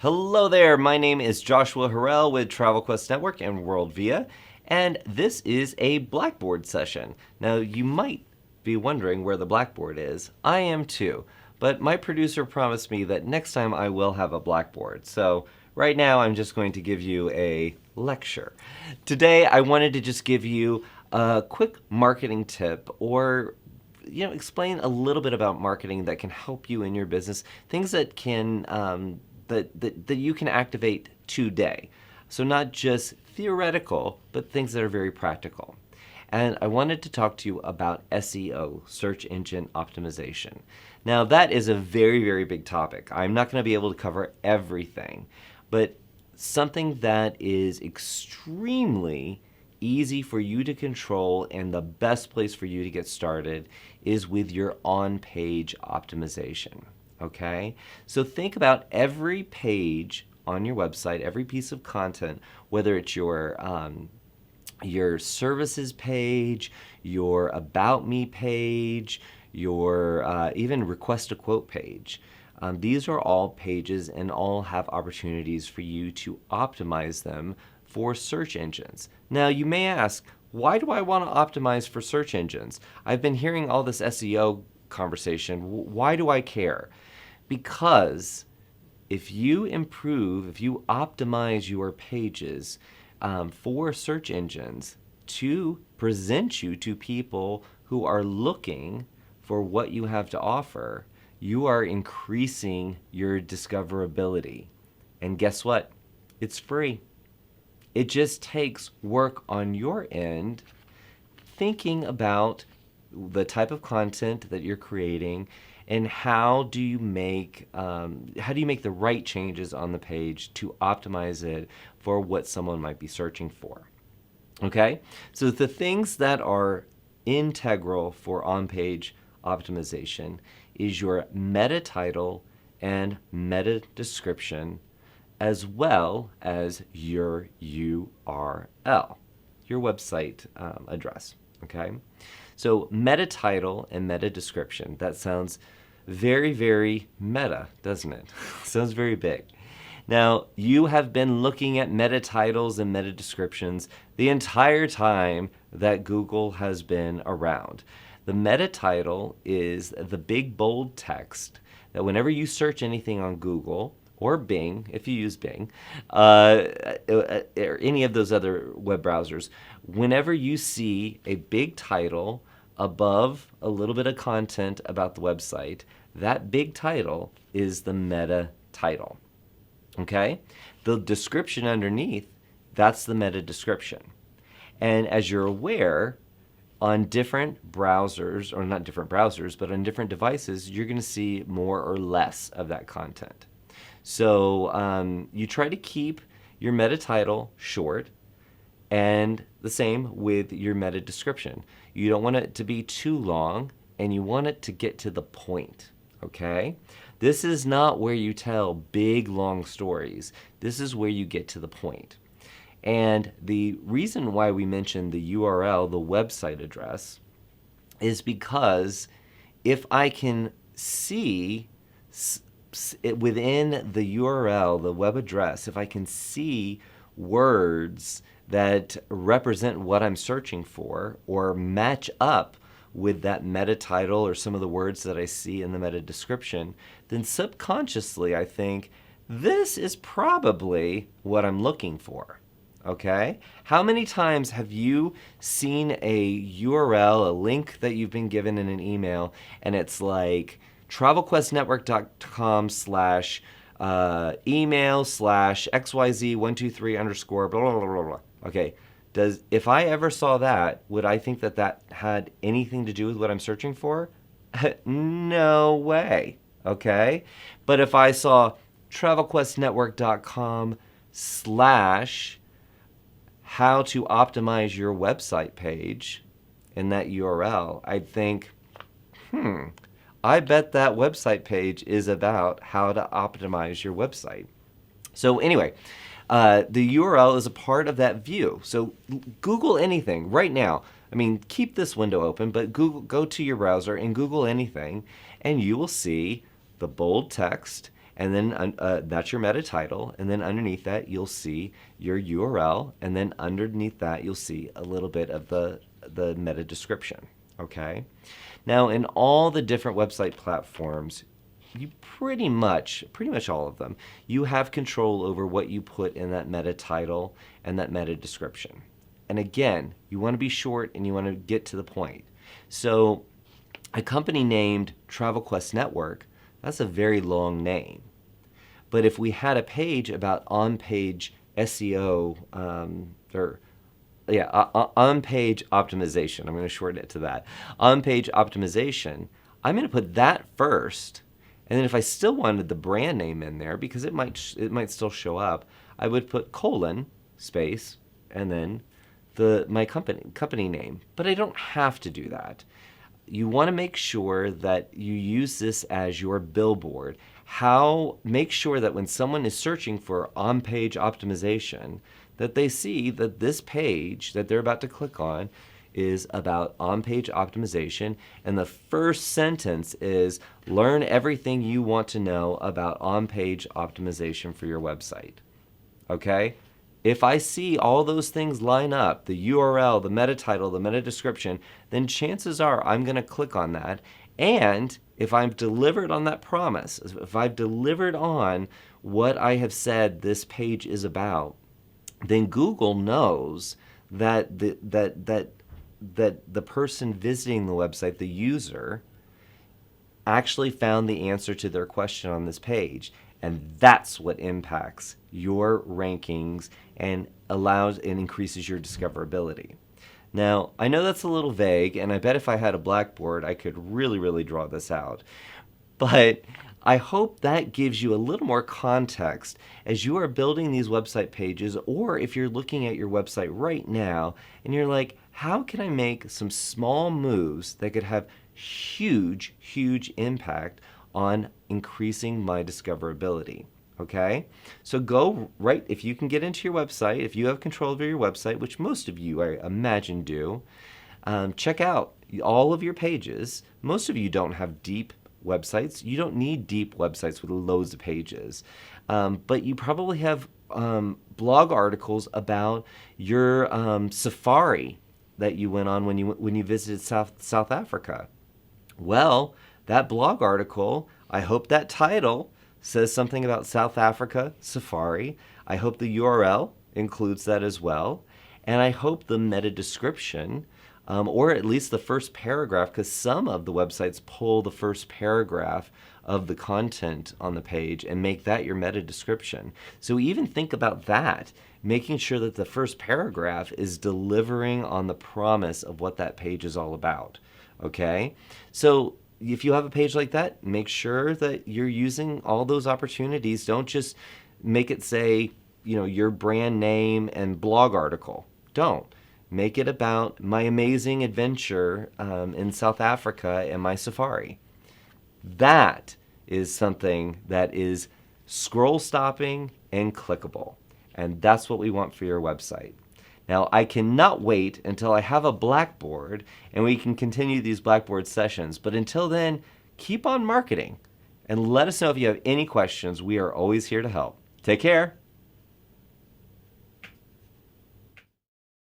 Hello there, my name is Joshua Harrell with TravelQuest Network and WorldVia, and this is a Blackboard session. Now, you might be wondering where the Blackboard is. I am too, but my producer promised me that next time I will have a Blackboard. So right now I'm just going to give you a lecture. Today I wanted to just give you a quick marketing tip or explain a little bit about marketing that can help you in your business, things that can that you can activate today. So not just theoretical, but things that are very practical. And I wanted to talk to you about SEO, search engine optimization. Now that is a very, very big topic. I'm not going to be able to cover everything, but something that is extremely easy for you to control and the best place for you to get started is with your on-page optimization. Okay? So think about every page on your website, every piece of content, whether it's your services page, your About Me page, your even Request a Quote page. These are all pages and all have opportunities for you to optimize them for search engines. Now you may ask, why do I want to optimize for search engines? I've been hearing all this SEO conversation. Why do I care? Because if you optimize your pages for search engines to present you to people who are looking for what you have to offer, you are increasing your discoverability. And guess what? It's free. It just takes work on your end, thinking about the type of content that you're creating and how do you make the right changes on the page to optimize it for what someone might be searching for. Okay? So the things that are integral for on-page optimization is your meta title and meta description, as well as your URL, your website address. Okay? So meta title and meta description, that sounds very, very meta, doesn't it? Sounds very big. Now, you have been looking at meta titles and meta descriptions the entire time that Google has been around. The meta title is the big bold text that whenever you search anything on Google, or Bing, if you use Bing, or any of those other web browsers, whenever you see a big title above a little bit of content about the website, that big title is the meta title. Okay? The description underneath, that's the meta description. And as you're aware, on different browsers, or not different browsers, but on different devices, you're going to see more or less of that content. So you try to keep your meta title short, and the same with your meta description. You don't want it to be too long, and you want it to get to the point, okay? This is not where you tell big, long stories. This is where you get to the point. And the reason why we mentioned the URL, the website address, is because if I can see within the URL, the web address, if I can see words that represent what I'm searching for or match up with that meta title or some of the words that I see in the meta description, then subconsciously I think this is probably what I'm looking for. Okay? How many times have you seen a URL, a link that you've been given in an email, and it's like travelquestnetwork.com/email/xyz123_ blah, blah, blah, blah, blah. Okay, if I ever saw that, would I think that that had anything to do with what I'm searching for? No way, okay? But if I saw travelquestnetwork.com/how to optimize your website page in that URL, I'd think, I bet that website page is about how to optimize your website. So anyway, the URL is a part of that view. So Google anything right now. I mean, keep this window open, but go to your browser and Google anything, and you will see the bold text and then that's your meta title, and then underneath that you'll see your URL, and then underneath that you'll see a little bit of the meta description, okay? Now, in all the different website platforms, you pretty much all of them, you have control over what you put in that meta title and that meta description. And again, you want to be short and you want to get to the point. So a company named Travel Quest Network, that's a very long name. But if we had a page about on-page SEO, on-page optimization, I'm going to shorten it to that. On-page optimization, I'm going to put that first. And then if I still wanted the brand name in there, because it might still show up, I would put colon, space, and then my company name. But I don't have to do that. You want to make sure that you use this as your billboard. Make sure that when someone is searching for on-page optimization, that they see that this page that they're about to click on is about on-page optimization, and the first sentence is learn everything you want to know about on-page optimization for your website. Okay? If I see all those things line up, the URL, the meta title, the meta description, then chances are I'm going to click on that. And if I've delivered on that promise, if I've delivered on what I have said this page is about, then Google knows that the person visiting the website, the user, actually found the answer to their question on this page. And that's what impacts your rankings and increases your discoverability. Now, I know that's a little vague, and I bet if I had a Blackboard, I could really, really draw this out. But I hope that gives you a little more context as you are building these website pages, or if you're looking at your website right now and you're like, how can I make some small moves that could have huge, huge impact on increasing my discoverability? Okay, so go right, if you can get into your website, if you have control over your website, which most of you I imagine do, check out all of your pages. Most of you don't have deep websites. You don't need deep websites with loads of pages, but you probably have blog articles about your safari that you went on when you visited South Africa. Well, that blog article, I hope that title says something about South Africa safari. I hope the URL includes that as well. And I hope the meta description, or at least the first paragraph, because some of the websites pull the first paragraph of the content on the page and make that your meta description. So even think about that, making sure that the first paragraph is delivering on the promise of what that page is all about. Okay? So if you have a page like that, make sure that you're using all those opportunities. Don't just make it say, your brand name and blog article. Don't. Make it about my amazing adventure in South Africa and my safari. That is something that is scroll stopping and clickable. And that's what we want for your website. Now, I cannot wait until I have a Blackboard and we can continue these Blackboard sessions. But until then, keep on marketing and let us know if you have any questions. We are always here to help. Take care.